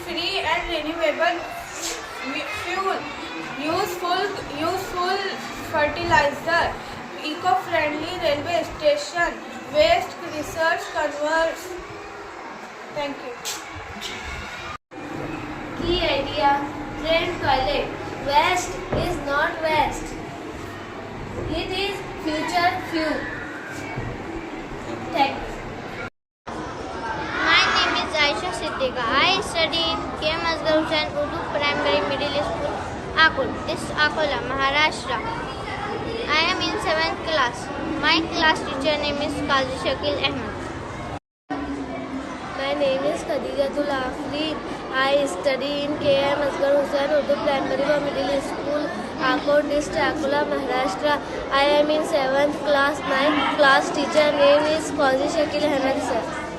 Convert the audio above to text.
free and renewable fuel, useful fertilizer, eco-friendly railway station, waste research converts. Thank you. Key idea: train toilet. Waste is not waste. It is future fuel. Thank you. My name is Aisha Siddiqa. I study in Asagar Husain Urdu Primary Middle School, Akot, District Akola, Maharashtra. I am in 7th class. My class teacher name is Qazi Shakil Ahmed. My name is Khadijatul Afreen. I study in KM Asgar Husain Urdu Primary and Middle School, Akot, District Akola, Maharashtra. I am in 7th class. My class teacher name is Qazi Shakil Ahmed sir.